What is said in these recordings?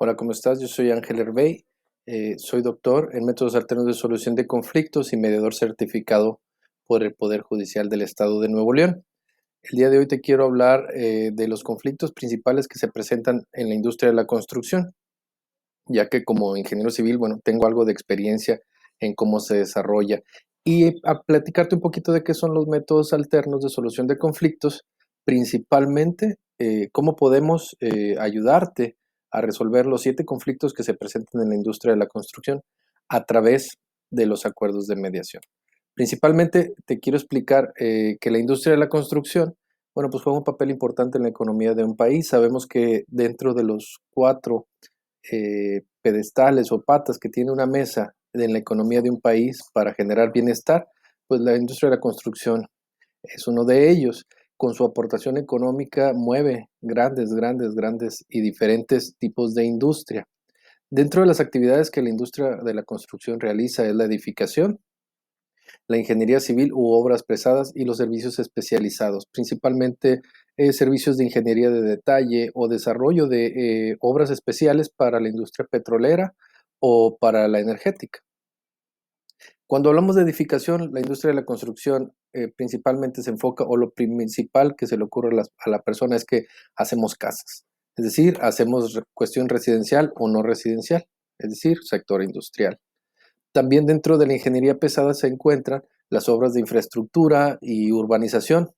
Hola, ¿cómo estás? Yo soy Ángel Herbey, soy doctor en métodos alternos de solución de conflictos y mediador certificado por el Poder Judicial del Estado de Nuevo León. El día de hoy te quiero hablar de los conflictos principales que se presentan en la industria de la construcción, ya que como ingeniero civil, bueno, tengo algo de experiencia en cómo se desarrolla y a platicarte un poquito de qué son los métodos alternos de solución de conflictos, principalmente cómo podemos ayudarte a resolver los 7 conflictos que se presentan en la industria de la construcción a través de los acuerdos de mediación. Principalmente te quiero explicar que la industria de la construcción, bueno, pues juega un papel importante en la economía de un país. Sabemos que dentro de los 4 pedestales o patas que tiene una mesa en la economía de un país para generar bienestar, pues la industria de la construcción es uno de ellos. Con su aportación económica mueve grandes y diferentes tipos de industria. Dentro de las actividades que la industria de la construcción realiza es la edificación, la ingeniería civil u obras pesadas y los servicios especializados, principalmente servicios de ingeniería de detalle o desarrollo de obras especiales para la industria petrolera o para la energética. Cuando hablamos de edificación, la industria de la construcción principalmente se enfoca, o lo principal que se le ocurre a la persona es que hacemos casas, es decir, hacemos cuestión residencial o no residencial, es decir, sector industrial. También dentro de la ingeniería pesada se encuentran las obras de infraestructura y urbanización.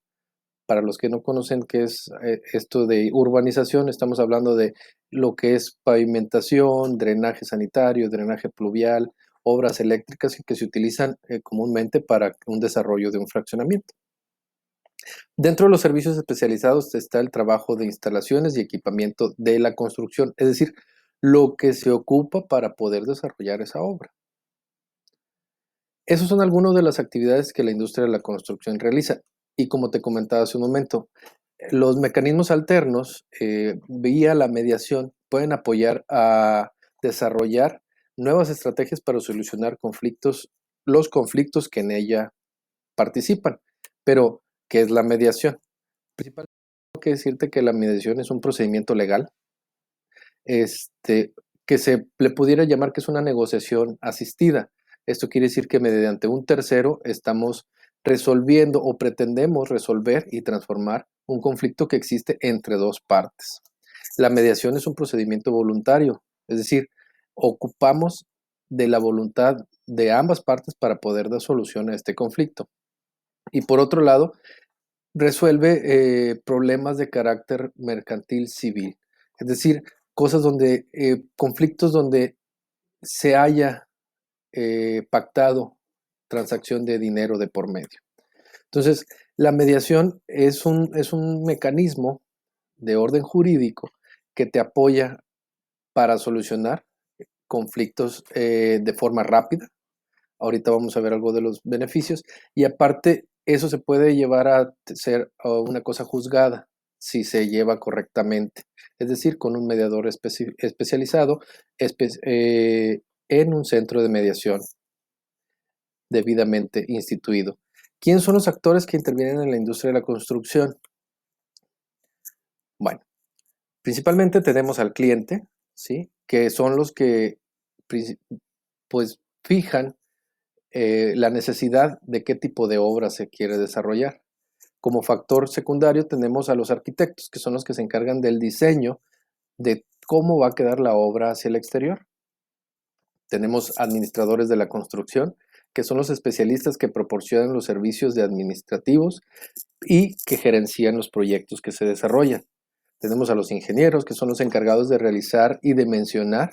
Para los que no conocen qué es esto de urbanización, estamos hablando de lo que es pavimentación, drenaje sanitario, drenaje pluvial, obras eléctricas que se utilizan comúnmente para un desarrollo de un fraccionamiento. Dentro de los servicios especializados está el trabajo de instalaciones y equipamiento de la construcción, es decir, lo que se ocupa para poder desarrollar esa obra. Esos son algunas de las actividades que la industria de la construcción realiza. Y como te comentaba hace un momento, los mecanismos alternos vía la mediación pueden apoyar a desarrollar nuevas estrategias para solucionar los conflictos que en ella participan. Pero, ¿qué es la mediación? Principalmente tengo que decirte que la mediación es un procedimiento legal, este, que se le pudiera llamar que es una negociación asistida. Esto quiere decir que mediante un tercero estamos resolviendo o pretendemos resolver y transformar un conflicto que existe entre dos partes. La mediación es un procedimiento voluntario, es decir, ocupamos de la voluntad de ambas partes para poder dar solución a este conflicto. Y por otro lado, resuelve problemas de carácter mercantil civil, es decir, cosas donde, conflictos donde se haya pactado transacción de dinero de por medio. Entonces, la mediación es un mecanismo de orden jurídico que te apoya para solucionar conflictos de forma rápida. Ahorita vamos a ver algo de los beneficios. Y aparte, eso se puede llevar a ser una cosa juzgada si se lleva correctamente. Es decir, con un mediador especializado en un centro de mediación debidamente instituido. ¿Quiénes son los actores que intervienen en la industria de la construcción? Bueno, principalmente tenemos al cliente, ¿sí? Que son los que pues fijan la necesidad de qué tipo de obra se quiere desarrollar. Como factor secundario tenemos a los arquitectos, que son los que se encargan del diseño de cómo va a quedar la obra hacia el exterior. Tenemos administradores de la construcción, que son los especialistas que proporcionan los servicios de administrativos y que gerencian los proyectos que se desarrollan. Tenemos a los ingenieros, que son los encargados de realizar y de mencionar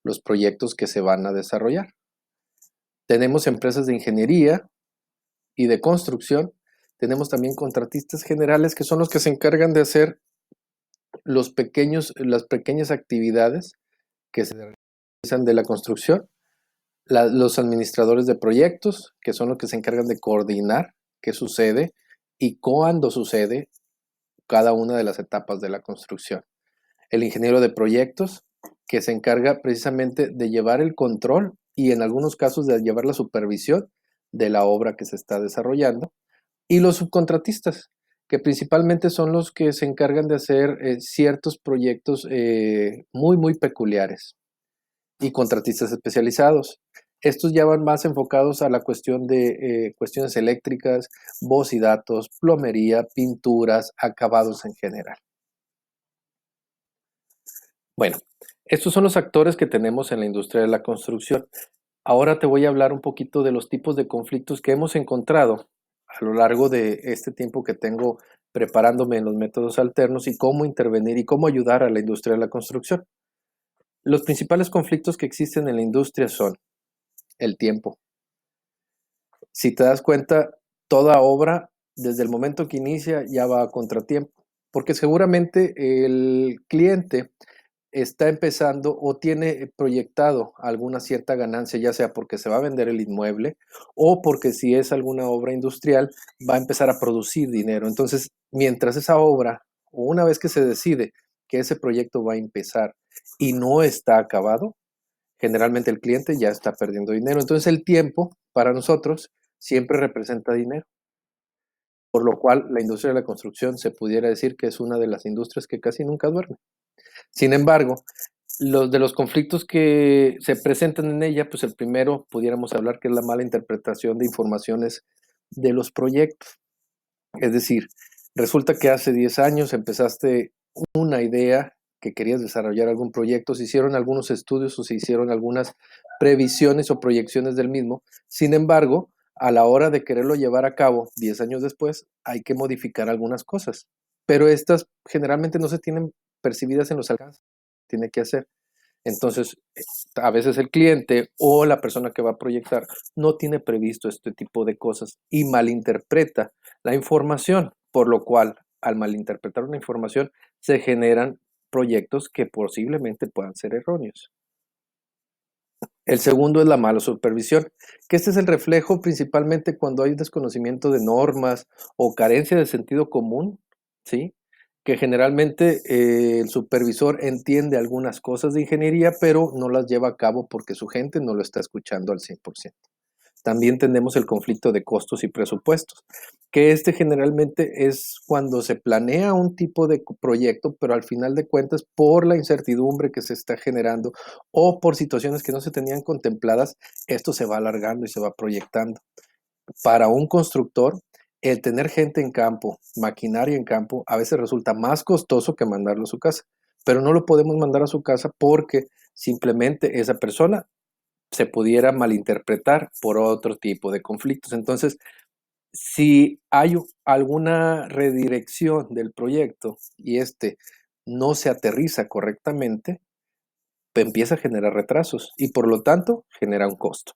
los proyectos que se van a desarrollar. Tenemos empresas de ingeniería y de construcción. Tenemos también contratistas generales, que son los que se encargan de hacer las pequeñas actividades que se realizan de la construcción. Los administradores de proyectos, que son los que se encargan de coordinar qué sucede y cuándo sucede cada una de las etapas de la construcción. El ingeniero de proyectos, que se encarga precisamente de llevar el control y en algunos casos de llevar la supervisión de la obra que se está desarrollando. Y los subcontratistas, que principalmente son los que se encargan de hacer ciertos proyectos muy peculiares y contratistas especializados. Estos ya van más enfocados a la cuestión de cuestiones eléctricas, voz y datos, plomería, pinturas, acabados en general. Bueno, estos son los actores que tenemos en la industria de la construcción. Ahora te voy a hablar un poquito de los tipos de conflictos que hemos encontrado a lo largo de este tiempo que tengo preparándome en los métodos alternos y cómo intervenir y cómo ayudar a la industria de la construcción. Los principales conflictos que existen en la industria son el tiempo. Si te das cuenta, toda obra, desde el momento que inicia, ya va a contratiempo, porque seguramente el cliente está empezando o tiene proyectado alguna cierta ganancia, ya sea porque se va a vender el inmueble o porque si es alguna obra industrial, va a empezar a producir dinero. Entonces, mientras esa obra, o una vez que se decide que ese proyecto va a empezar y no está acabado, generalmente el cliente ya está perdiendo dinero. Entonces, el tiempo para nosotros siempre representa dinero, por lo cual la industria de la construcción se pudiera decir que es una de las industrias que casi nunca duerme. Sin embargo, los conflictos que se presentan en ella, pues el primero pudiéramos hablar que es la mala interpretación de informaciones de los proyectos. Es decir, resulta que hace 10 años empezaste una idea que querías desarrollar algún proyecto, se hicieron algunos estudios o se hicieron algunas previsiones o proyecciones del mismo. Sin embargo, a la hora de quererlo llevar a cabo 10 años después, hay que modificar algunas cosas. Pero estas generalmente no se tienen percibidas en los alcances que tiene que hacer. Entonces, a veces el cliente o la persona que va a proyectar no tiene previsto este tipo de cosas y malinterpreta la información, por lo cual al malinterpretar una información se generan proyectos que posiblemente puedan ser erróneos. El segundo es la mala supervisión, que este es el reflejo principalmente cuando hay desconocimiento de normas o carencia de sentido común, ¿sí? Que generalmente el supervisor entiende algunas cosas de ingeniería, pero no las lleva a cabo porque su gente no lo está escuchando al 100%. También tenemos el conflicto de costos y presupuestos, que este generalmente es cuando se planea un tipo de proyecto, pero al final de cuentas, por la incertidumbre que se está generando o por situaciones que no se tenían contempladas, esto se va alargando y se va proyectando. Para un constructor, el tener gente en campo, maquinaria en campo, a veces resulta más costoso que mandarlo a su casa, pero no lo podemos mandar a su casa porque simplemente esa persona se pudiera malinterpretar por otro tipo de conflictos. Entonces, si hay alguna redirección del proyecto y este no se aterriza correctamente, empieza a generar retrasos y por lo tanto genera un costo.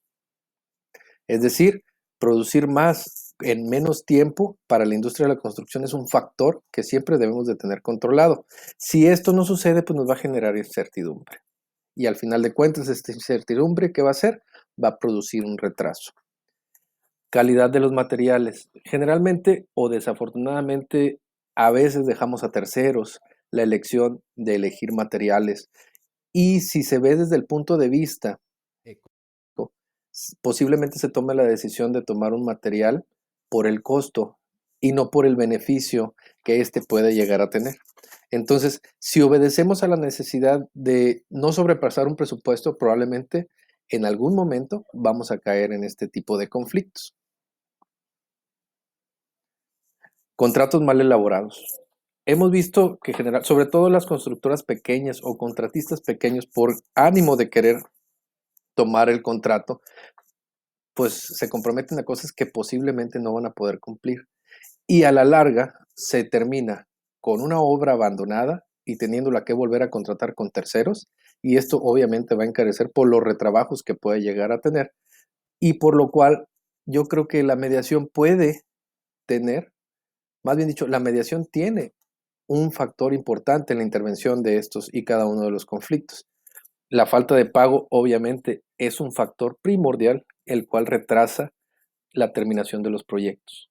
Es decir, producir más en menos tiempo para la industria de la construcción es un factor que siempre debemos de tener controlado. Si esto no sucede, pues nos va a generar incertidumbre. Y al final de cuentas, esta incertidumbre, ¿qué va a hacer? Va a producir un retraso. Calidad de los materiales. Generalmente o desafortunadamente, a veces dejamos a terceros la elección de elegir materiales. Y si se ve desde el punto de vista económico, posiblemente se tome la decisión de tomar un material por el costo y no por el beneficio que éste puede llegar a tener. Entonces, si obedecemos a la necesidad de no sobrepasar un presupuesto, probablemente en algún momento vamos a caer en este tipo de conflictos. Contratos mal elaborados. Hemos visto que sobre todo las constructoras pequeñas o contratistas pequeños, por ánimo de querer tomar el contrato, pues se comprometen a cosas que posiblemente no van a poder cumplir. Y a la larga se termina con una obra abandonada y teniéndola que volver a contratar con terceros. Y esto obviamente va a encarecer por los retrabajos que puede llegar a tener. Y por lo cual yo creo que la mediación puede tener, más bien dicho, la mediación tiene un factor importante en la intervención de estos y cada uno de los conflictos. La falta de pago obviamente es un factor primordial, el cual retrasa la terminación de los proyectos.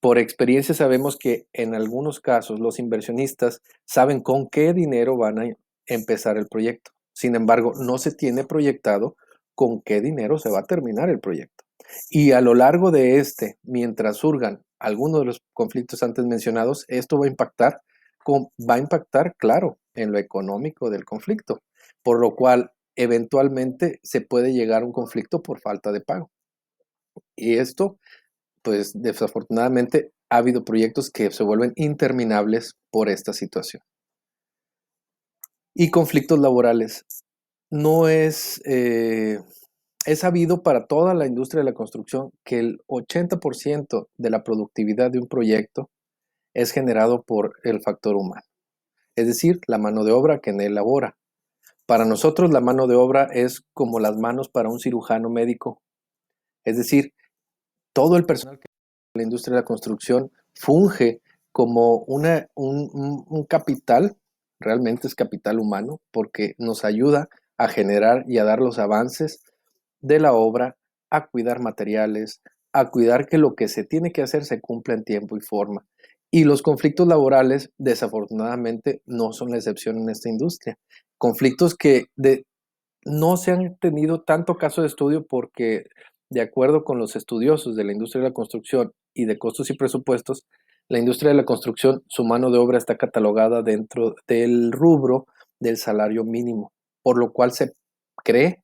Por experiencia sabemos que en algunos casos los inversionistas saben con qué dinero van a empezar el proyecto. Sin embargo, no se tiene proyectado con qué dinero se va a terminar el proyecto. Y a lo largo de mientras surjan alguno de los conflictos antes mencionados, esto va a impactar, claro, en lo económico del conflicto, por lo cual eventualmente se puede llegar a un conflicto por falta de pago. Y esto, pues desafortunadamente, ha habido proyectos que se vuelven interminables por esta situación. Y conflictos laborales. No es sabido para toda la industria de la construcción que el 80% de la productividad de un proyecto es generado por el factor humano, es decir, la mano de obra que en él labora. Para nosotros la mano de obra es como las manos para un cirujano médico, es decir, todo el personal que en la industria de la construcción funge como un capital, realmente es capital humano, porque nos ayuda a generar y a dar los avances de la obra, a cuidar materiales, a cuidar que lo que se tiene que hacer se cumpla en tiempo y forma. Y los conflictos laborales, desafortunadamente, no son la excepción en esta industria. Conflictos que no se han tenido tanto caso de estudio porque, de acuerdo con los estudiosos de la industria de la construcción y de costos y presupuestos, la industria de la construcción, su mano de obra está catalogada dentro del rubro del salario mínimo, por lo cual se cree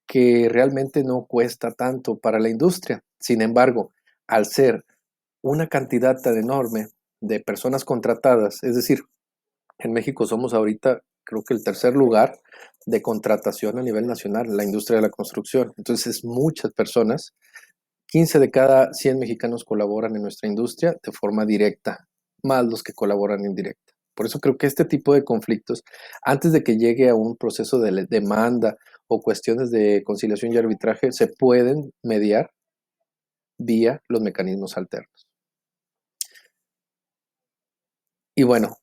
que realmente no cuesta tanto para la industria. Sin embargo, al ser una cantidad tan enorme de personas contratadas, es decir, en México somos ahorita, creo que el tercer lugar de contratación a nivel nacional, en la industria de la construcción. Entonces, muchas personas, 15 de cada 100 mexicanos colaboran en nuestra industria de forma directa, más los que colaboran indirecta. Por eso creo que este tipo de conflictos, antes de que llegue a un proceso de demanda o cuestiones de conciliación y arbitraje, se pueden mediar vía los mecanismos alternos. Y bueno,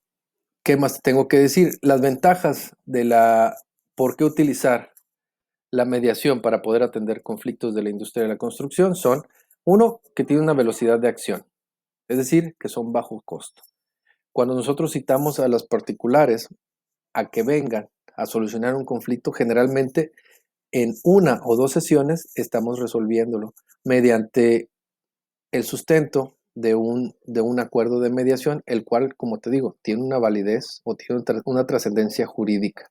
¿qué más tengo que decir? Las ventajas de ¿por qué utilizar la mediación para poder atender conflictos de la industria de la construcción? Son, uno, que tiene una velocidad de acción, es decir, que son bajo costo. Cuando nosotros citamos a los particulares a que vengan a solucionar un conflicto, generalmente en una o dos sesiones estamos resolviéndolo mediante el sustento de un acuerdo de mediación, el cual, como te digo, tiene una validez o tiene una trascendencia jurídica.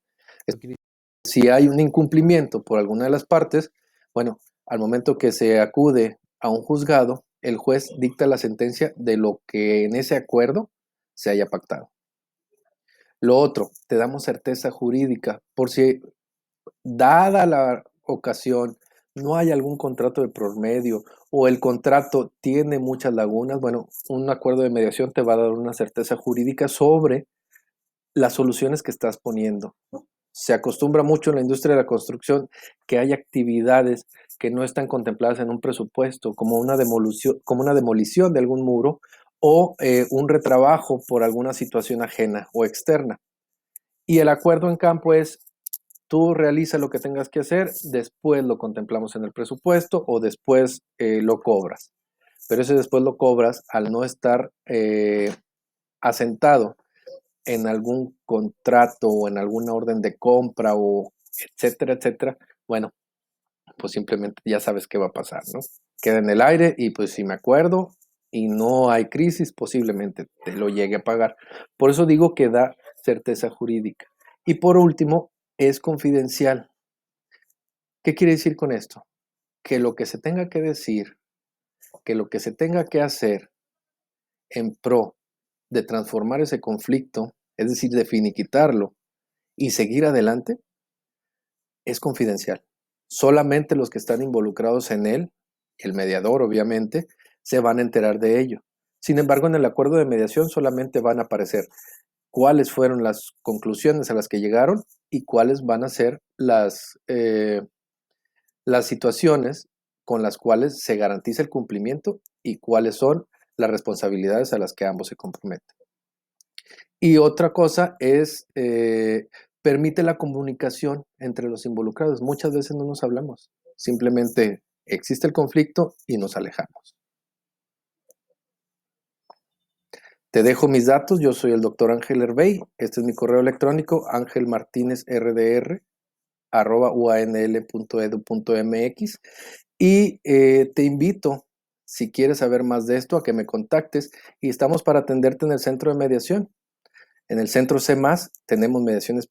Si hay un incumplimiento por alguna de las partes, bueno, al momento que se acude a un juzgado, el juez dicta la sentencia de lo que en ese acuerdo se haya pactado. Lo otro, te damos certeza jurídica por si, dada la ocasión, no hay algún contrato de promedio o el contrato tiene muchas lagunas, bueno, un acuerdo de mediación te va a dar una certeza jurídica sobre las soluciones que estás poniendo. Se acostumbra mucho en la industria de la construcción que hay actividades que no están contempladas en un presupuesto, como una demolición de algún muro o un retrabajo por alguna situación ajena o externa. Y el acuerdo en campo es, tú realiza lo que tengas que hacer, después lo contemplamos en el presupuesto o después lo cobras. Pero ese después lo cobras al no estar asentado en algún contrato o en alguna orden de compra o etcétera, etcétera. Bueno, pues simplemente ya sabes qué va a pasar, ¿no? Queda en el aire y pues si me acuerdo y no hay crisis, posiblemente te lo llegue a pagar. Por eso digo que da certeza jurídica. Y por último, es confidencial. ¿Qué quiere decir con esto? Que lo que se tenga que decir, que lo que se tenga que hacer en pro de transformar ese conflicto, es decir, de finiquitarlo y seguir adelante, es confidencial. Solamente los que están involucrados en él, el mediador obviamente, se van a enterar de ello. Sin embargo, en el acuerdo de mediación solamente van a aparecer cuáles fueron las conclusiones a las que llegaron y cuáles van a ser las situaciones con las cuales se garantiza el cumplimiento y cuáles son las responsabilidades a las que ambos se comprometen. Y otra cosa es, permite la comunicación entre los involucrados. Muchas veces no nos hablamos, simplemente existe el conflicto y nos alejamos. Te dejo mis datos, yo soy el doctor Ángel Herbey, este es mi correo electrónico, angelmartinezrdr@uanl.edu.mx y te invito, si quieres saber más de esto, a que me contactes y estamos para atenderte en el centro de mediación. En el centro C+, tenemos mediación especial.